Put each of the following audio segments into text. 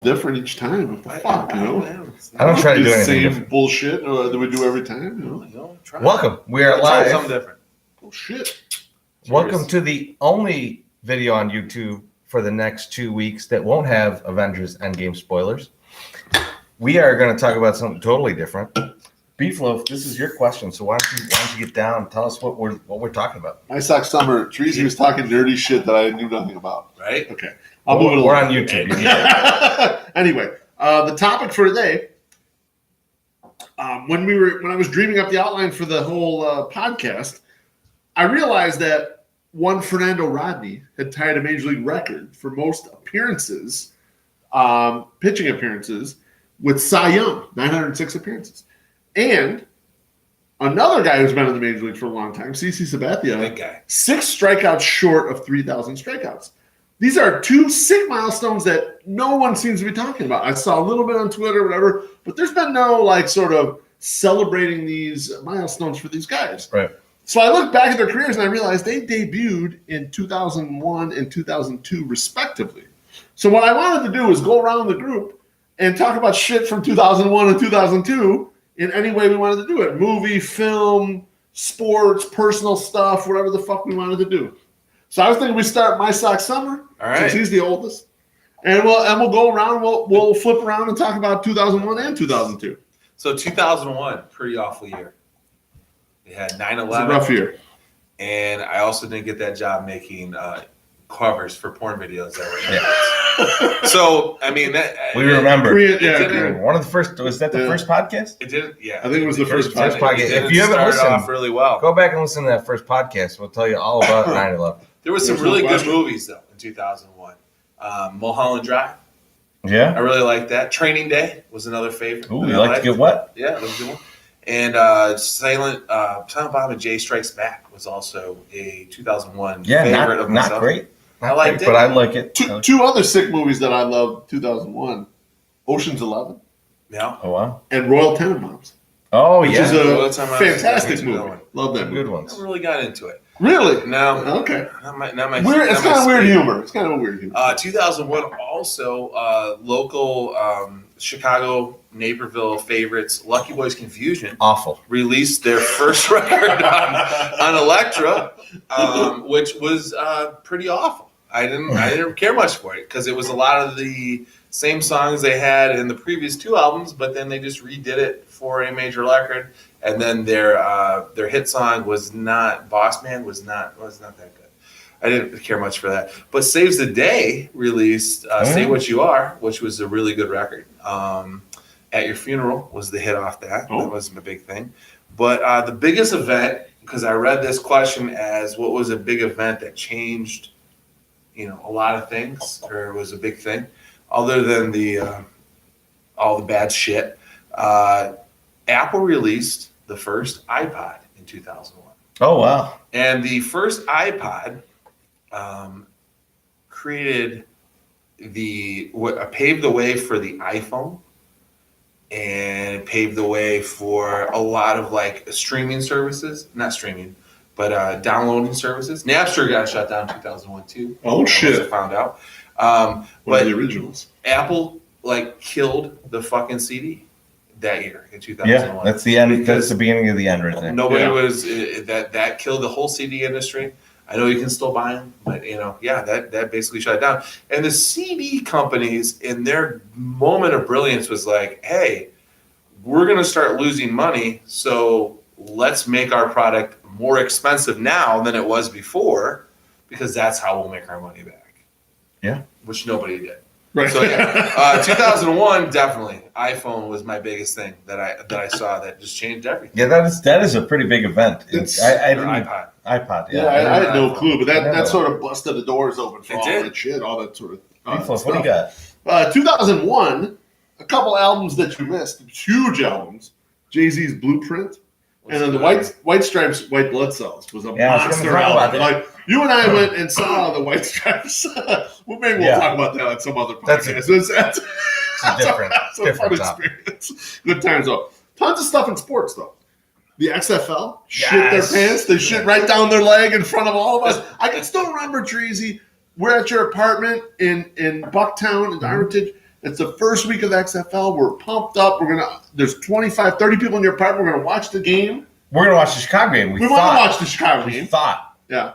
different each time. What the fuck, you know? I don't try to do The anything same different. bullshit that we do every time. You know? Welcome. We are Try live. something different. Oh shit! Welcome to the only video on YouTube for the next 2 weeks that won't have Avengers Endgame spoilers. We are going to talk about something totally different. Beefloaf, this is your question, so why don't you get down and tell us what we're talking about? My sock summer. Treasy was talking nerdy shit that I knew nothing about. Right? Okay, I'll move it along. We're on YouTube. Anyway, the topic for today. When I was dreaming up the outline for the whole podcast, I realized that one Fernando Rodney had tied a major league record for most appearances, pitching appearances, with Cy Young, 906 appearances. And another guy who's been in the major league for a long time, CC Sabathia, Big guy. 6 strikeouts short of 3,000 strikeouts. These are 2 sick milestones that no one seems to be talking about. I saw a little bit on Twitter, whatever, but there's been no sort of celebrating these milestones for these guys. Right. So I looked back at their careers and I realized they debuted in 2001 and 2002 respectively. So what I wanted to do was go around the group and talk about shit from 2001 and 2002 in any way we wanted to do it. Movie, film, sports, personal stuff, whatever the fuck we wanted to do. So I was thinking we start My Sock Summer, All right. since he's the oldest. And we'll go around, we'll flip around and talk about 2001 and 2002. So 2001, pretty awful year. They had 9/11. It's a rough year. And I also didn't get that job making covers for porn videos that were So, I mean, We remember. Yeah. One of the first, was that the first podcast? It didn't, yeah. I think it was the first podcast. It If you haven't started listened, off really well. Go back and listen to that first podcast. We'll tell you all about 9/11. There was some There's no really good question. movies, though, in 2001. Mulholland Drive. I Yeah? really liked that. Training Day was another favorite. Ooh, that you I like to liked. get what? Yeah, that was a good one. And Silent Bob and Jay Strikes Back was also a 2001 Yeah, favorite of myself. not great. I liked great, it. but I like it. Two other sick movies that I love 2001, Ocean's 11 Yeah. Oh, wow. and Royal Tenenbaums, Oh, which yeah. is Well, a that's how I was fantastic into that movie. one. Love that movie. Good I ones. never really got into it. Really? No. Okay. Not my Weird. It's not my kind of weird speed. humor. It's kind of a weird humor. 2001 also local Chicago Naperville favorites Lucky Boys Confusion Awful. released their first record on Elektra, which was pretty awful. I didn't care much for it because it was a lot of the same songs they had in the previous 2 albums, but then they just redid it for a major record. And then their hit song was not Boss Man was not that good. I didn't care much for that. But Saves the Day released Say What You Are, which was a really good record. At Your Funeral was the hit off that. Oh. That was a big thing. But the biggest event, because I read this question as what was a big event that changed, a lot of things, or was a big thing, other than the all the bad shit. Apple released the first iPod in 2001. Oh, wow. And the first iPod paved the way for the iPhone, and it paved the way for a lot of streaming services, not streaming, but downloading services. Napster got shut down in 2001 too. Oh, shit. I found out. One But of the originals. Apple killed the fucking CD that year in 2001. Yeah, that's the end. That's Because the beginning of the end right there. Nobody Yeah. was that killed the whole CD industry. I know you can still buy them, but that basically shut it down. And the CD companies, in their moment of brilliance, was like, "Hey, we're going to start losing money, so let's make our product more expensive now than it was before, because that's how we'll make our money back." Yeah, which nobody did. Right. So 2001 definitely iPhone was my biggest thing that I saw that just changed everything. Yeah, that is a pretty big event. It's- I Or didn't iPod. iPod. Yeah, Yeah, I had no clue, but Yeah. that sort of busted the doors open for It all did. that shit, all that sort of Beefloaf, what do you stuff. got? 2001, a couple albums that you missed, huge albums. Jay-Z's Blueprint, and then the White Stripes, White Blood Cells was a Yeah, I was monster gonna talk about album. that. Like you and I went and saw the White Stripes. Well, maybe we'll Yeah. talk about that on some other That's podcast. a- It's different- it's a different fun topic. experience. Good times though. Tons of stuff in sports though. The XFL shit their Yes. pants. They shit right down their leg in front of all of us. I can still remember, Treasy, we're at your apartment in Bucktown in Armitage, It's the first week of the XFL. We're pumped up. There's 25, 30 people in your apartment. We're going to watch the game. We're going to watch the Chicago game. We want to watch the Chicago We game. thought. Yeah.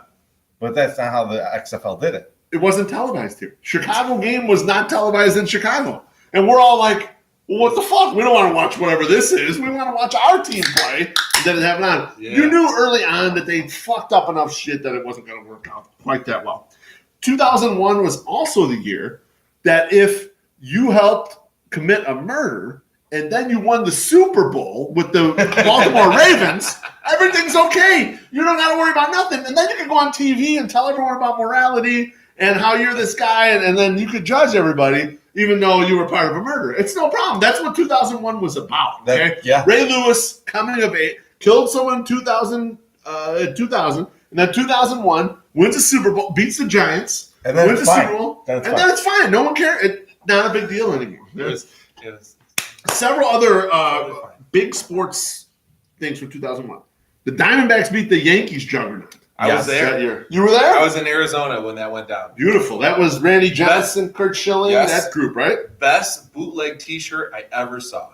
But that's not how the XFL did it. It wasn't televised here. Chicago game was not televised in Chicago. And we're all like, well, what the fuck? We don't want to watch whatever this is. We want to watch our team play. And then it happened on. Yeah. You knew early on that they fucked up enough shit that it wasn't going to work out quite that well. 2001 was also the year that if you helped commit a murder and then you won the Super Bowl with the Baltimore Ravens, everything's okay. You don't got to worry about nothing. And then you can go on TV and tell everyone about morality and how you're this guy, and then you could judge everybody even though you were part of a murder. It's no problem. That's what 2001 was about. Okay? Yeah. Ray Lewis coming of age, killed someone in 2000, and then 2001 wins the Super Bowl, beats the Giants, And then wins it's the fine. Super Bowl, Then it's and fine. then it's fine. No one cares. It's not a big deal anymore. It was Several other big sports things from 2001. The Diamondbacks beat the Yankees juggernaut. I was there. That year. You were there? I was in Arizona when that went down. Beautiful. That was Randy Johnson, Kurt Schilling, Yes. that group, right? Best bootleg T-shirt I ever saw.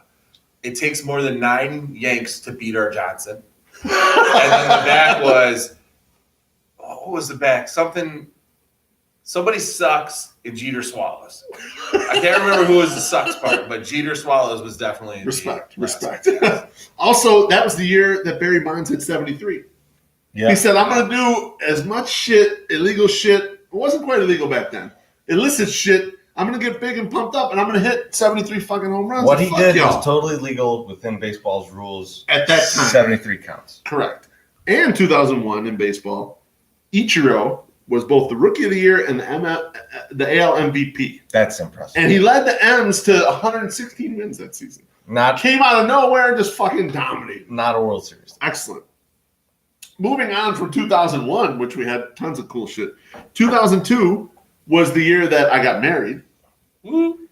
It takes more than 9 Yanks to beat our Johnson. And then the back was, what was the back? Somebody sucks and Jeter swallows. I can't remember who was the sucks part, but Jeter swallows was definitely Respect. Yes. Also, that was the year that Barry Bonds hit 73. Yeah. He said, I'm going to do as much shit, illegal shit. It wasn't quite illegal back then. Illicit shit. I'm going to get big and pumped up, and I'm going to hit 73 fucking home runs. What he Fuck did y'all. was totally legal within baseball's rules. At that time. 73 counts. Correct. And 2001 in baseball, Ichiro was both the Rookie of the Year and the AL MVP. That's impressive. And he led the M's to 116 wins that season. Not Came out of nowhere and just fucking dominated. not a World Series. Excellent. Moving on from 2001, which we had tons of cool shit. 2002 was the year that I got married. Woo.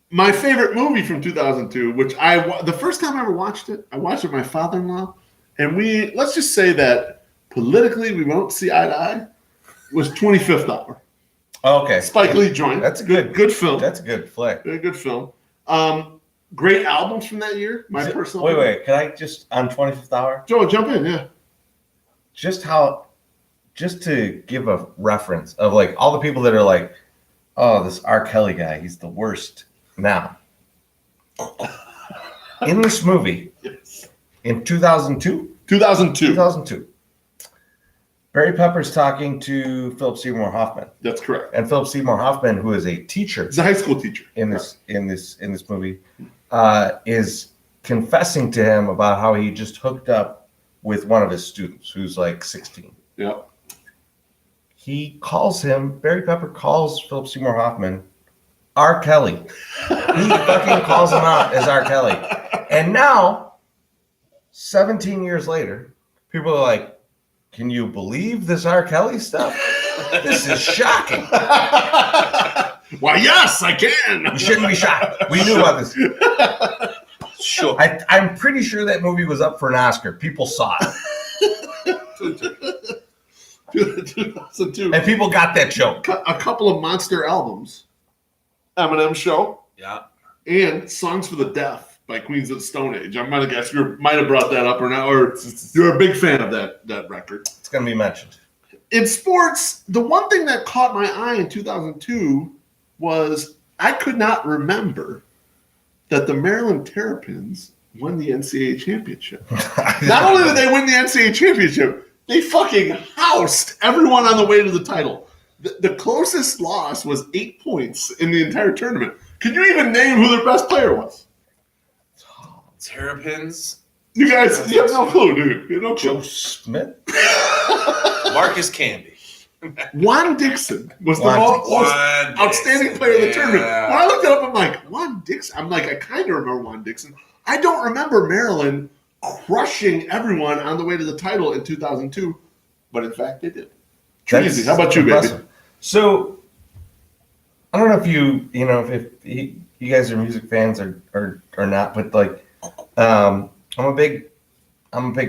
My favorite movie from 2002, which the first time I ever watched it, I watched it with my father-in-law, and let's just say that politically we won't see eye to eye, was 25th Hour. Okay. Spike Lee joint. That's a good film. That's a good flick. Very good film. Great albums from that year. My personal. Wait. Can I just on 25th Hour? Joe, jump in. Yeah. Just to give a reference of like all the people that are like, oh, this R. Kelly guy, he's the worst. Now, in this movie, Yes. in 2002, 2002. Barry Pepper's talking to Philip Seymour Hoffman, That's correct. and Philip Seymour Hoffman, who is a teacher He's a high school teacher. in this movie, is confessing to him about how he just hooked up with one of his students who's like 16. Yeah. Barry Pepper calls Philip Seymour Hoffman R. Kelly. He fucking calls him out as R. Kelly. And now, 17 years later, people are like, can you believe this R. Kelly stuff? This is shocking. Why, yes, I can. You shouldn't be shocked. We knew about this. Sure. I'm pretty sure that movie was up for an Oscar. People saw it. 2002. And people got that joke. A couple of monster albums. Eminem Show Yeah. and Songs for the Deaf by Queens of the Stone Age. I might have guessed you might have brought that up or not, or you're a big fan of that record. It's going to be mentioned. In sports, the one thing that caught my eye in 2002 was I could not remember that the Maryland Terrapins won the NCAA championship. Not only did they win the NCAA championship, they fucking housed everyone on the way to the title. The closest loss was 8 points in the entire tournament. Can you even name who their best player was? Terrapins. You guys, you have no clue, dude. You have no Joe clue. Smith? Marcus Camby. Juan Dixon was the Juan most Juan outstanding Dixon, player of the yeah. tournament. When I looked it up, I'm like, Juan Dixon? I'm like, I kind of remember Juan Dixon. I don't remember Maryland crushing everyone on the way to the title in 2002, but in fact, they did. Crazy. How about you, impressive. baby? So, I don't know if if you guys are music fans or not, but like, I'm a big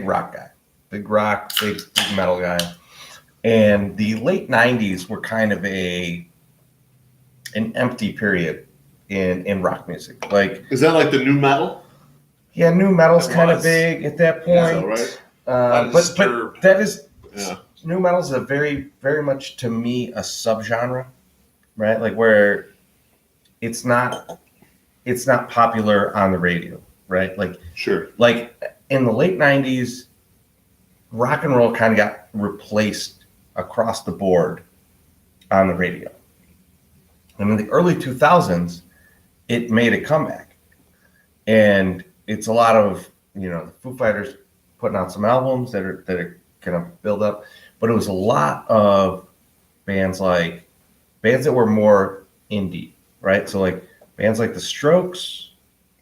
rock guy, big metal guy, and the late '90s were kind of an empty period in rock music. Like, Is that like the new metal? yeah, new metal's It kind of was. big at that point. Yeah, so, right? Lot of But Disturbed. that is Yeah. new metal's a very, very much to me a subgenre, right? Like where it's not popular on the radio, right? Sure. Like in the late '90s, rock and roll kind of got replaced across the board on the radio. And in the early 2000s, it made a comeback. And it's a lot of, the Foo Fighters putting out some albums that are going to build up. But it was a lot of bands that were more indie, right? So like bands like The Strokes,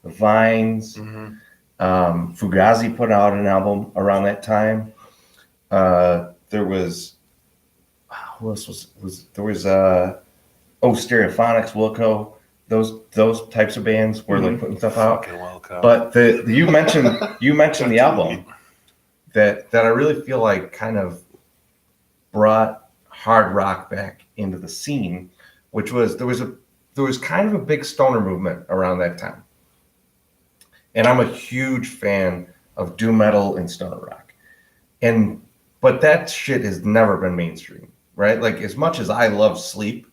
The Vines, Mhm. Fugazi put out an album around that time. There was who else was there was Stereophonics, Wilco. Those types of bands were like putting stuff out. Fucking welcome. But you mentioned the album that I really feel like kind of brought hard rock back into the scene, which was there was kind of a big stoner movement around that time. And I'm a huge fan of doom metal and stoner rock. But that shit has never been mainstream, right? Like as much as I love Sleep,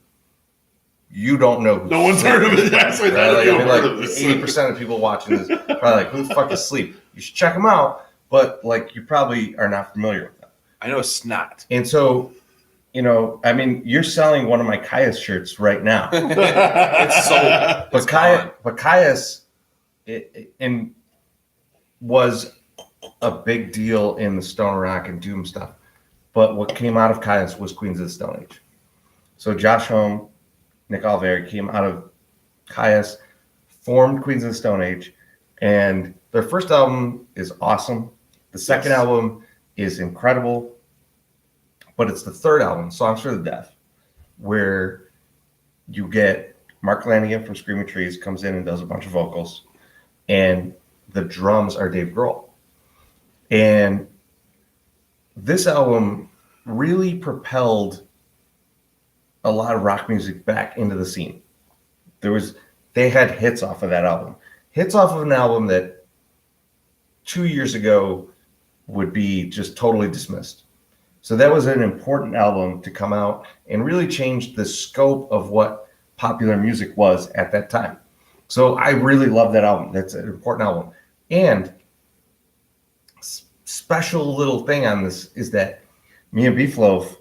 you don't know who No one's Sleep heard of is, it. That's like, right? heard of this. 80% of people watching this probably like, who the fuck is Sleep? You should check them out, but like you probably are not familiar with them. I know Snot. And so, you're selling one of my Caius shirts right now. It's sold. But It's gone. Caius was a big deal in the stoner rock and doom stuff. But what came out of Caius was Queens of the Stone Age. So Josh Homme, Nick Oliveri came out of Caius, formed Queens of the Stone Age, and their first album is awesome. The second album is incredible, but it's the third album, Songs for the Deaf, where you get Mark Lanigan from Screaming Trees comes in and does a bunch of vocals, and the drums are Dave Grohl. And this album really propelled a lot of rock music back into the scene. They had hits off of that album. Hits off of an album that 2 years ago would be just totally dismissed. So that was an important album to come out and really change the scope of what popular music was at that time. So I really love that album. That's an important album. And special little thing on this is that me and Beefloaf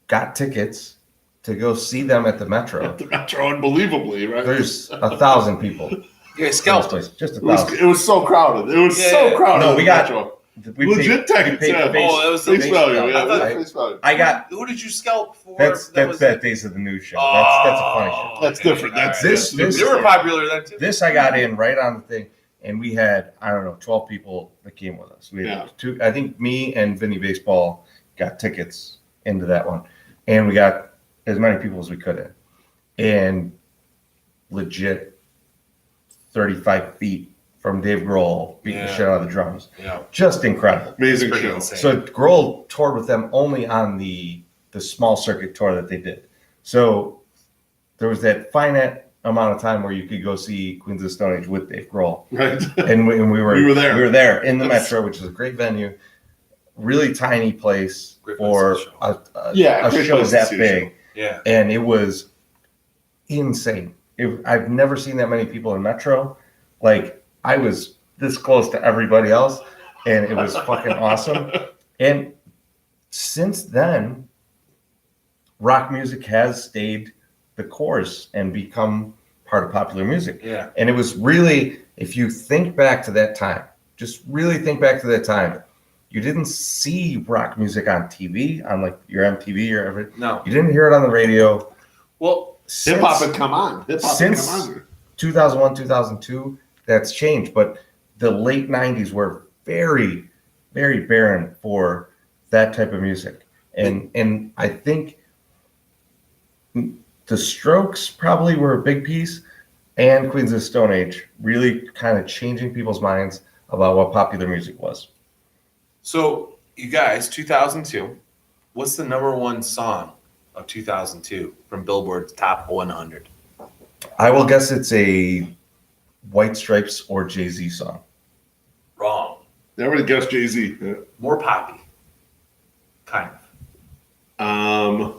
got tickets to go see them at the Metro. The Metro, unbelievably, right? There's 1,000 people. Yeah, in scalped. this place, just It was, 1,000. it was so crowded. It was so crowded. No, we at got- Metro. We Legit paid tickets. Yeah. face- Oh, that was the Face face value. value, Yeah, right? face value. I got Who did you scalp for? that's was that Days of the News show. That's a funny show. That's different. That's This- that's They were popular then too. This I got in right on the thing, and we had 12 people that came with us. We had two. I think me and Vinny Baseball got tickets into that one, and we got as many people as we could in, and legit 35 feet from Dave Grohl beating the Yeah. shit out of the drums. Yeah. Just incredible. Amazing Pretty show. insane. So Grohl toured with them only on the small circuit tour that they did. So there was that finite amount of time where you could go see Queens of the Stone Age with Dave Grohl, Right. and we were We were there. We were there in the Metro, which is a great venue, really tiny place Great place for to see a Yeah, a great show place to that see a big, Yeah. and it was insane. I've never seen that many people in Metro. Like I was this close to everybody else, and it was fucking awesome. And since then, rock music has stayed the course and become part of popular music. Yeah. And it was really, if you think back to that time, just really think back to that time, you didn't see rock music on TV, on like your MTV or everything. No. You didn't hear it on the radio. Well, Hip hop had come on. Hip hop had Since- come on. 2001, 2002, that's changed. But the late 90s were very, very barren for that type of music. And I think the Strokes probably were a big piece, and Queens of the Stone Age really kind of changing people's minds about what popular music was. so you guys, 2002. What's the number one song of 2002 from Billboard's Top 100? I will guess it's a White Stripes or Jay-Z song. Wrong. Everybody guessed Jay-Z. Yeah. More poppy. Kind of.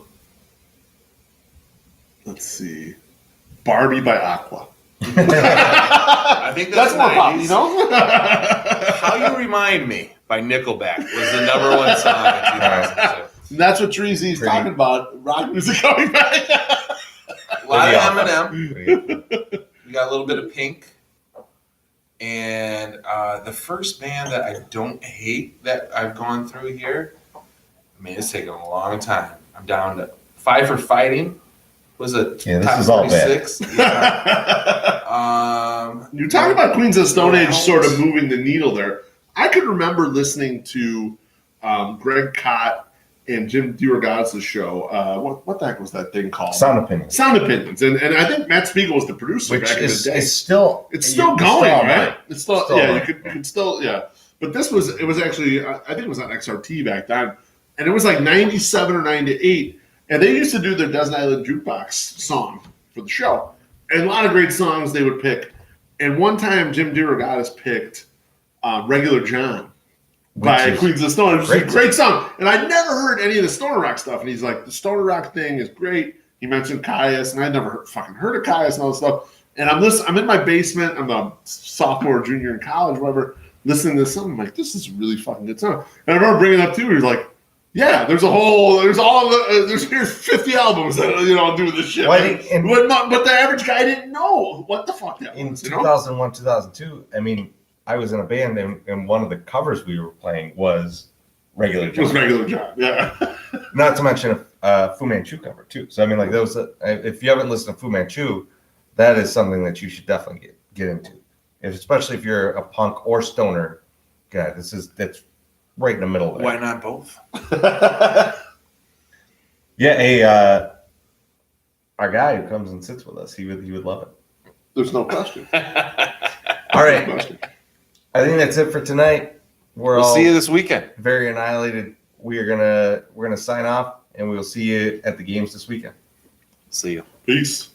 Let's see. Barbie by Aqua. I think That's more pop, 90s. you know? How You Remind Me by Nickelback was the number one song in 2006. And that's what Treasy's Pretty- talking about. Rock music coming back. A lot Pretty of awesome. Eminem. We got a little bit of Pink. And the first band that I don't hate that I've gone through here, I mean, it's taken a long time. I'm down to Five for Fighting. Was it Yeah, this top is all bad. 46? Yeah. You talk about Queens of the Stone Age Wow. sort of moving the needle there. I could remember listening to Greg Kot and Jim DeRogatis' show. What the heck was that thing called? Sound Opinions. Sound Opinions. And I think Matt Spiegel was the producer Which back in is the day. it's still It's still going, online. right? It's still, Still yeah. online. You could still, yeah. But it was actually, I think it was on XRT back then, and it was like 97 or 98, and they used to do their Desert Island Jukebox song for the show, and a lot of great songs they would pick. And one time, Jim DeRogatis picked "Regular John" by Which is Queens of the Stone. It was a great. great song, and I'd never heard any of the stoner rock stuff. And he's like, "The stoner rock thing is great." He mentioned Caius, and I'd never fucking heard of Caius and all this stuff. And I'm in my basement. I'm a sophomore, or junior in college, whatever, listening to this song. I'm like, this is a really fucking good song. And I remember bringing it up too. He was like, yeah, here's 50 albums that do this shit. Well, man. and- But the average guy didn't know what the fuck that in was. 2001, 2002. I mean, I was in a band, and one of the covers we were playing was Regular It was John. Regular John. Yeah. Not to mention a Fu Manchu cover too. So I mean, like those. If you haven't listened to Fu Manchu, that is something that you should definitely get into, especially if you're a punk or stoner guy. That's right in the middle there. Why not both? Yeah, our guy who comes and sits with us, he would love it. There's no question. All No right, question. I think that's it for tonight. We're We'll all see you this weekend. very annihilated. We're gonna sign off, and we will see you at the games this weekend. See you. Peace.